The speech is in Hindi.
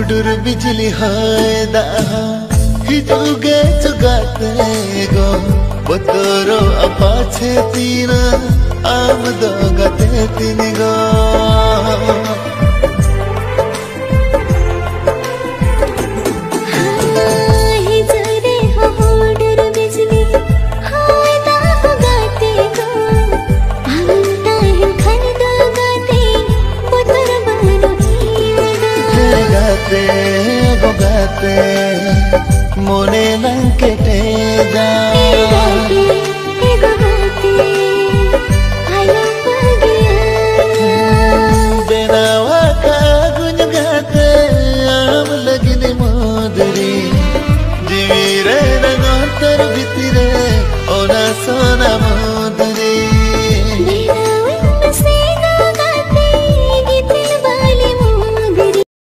हुडुर बिजली है दाहा हिजुगे चुगाते गो बतरो अपाछे तीना आम दो गते तीन गो गाते मोने लंकेटे जा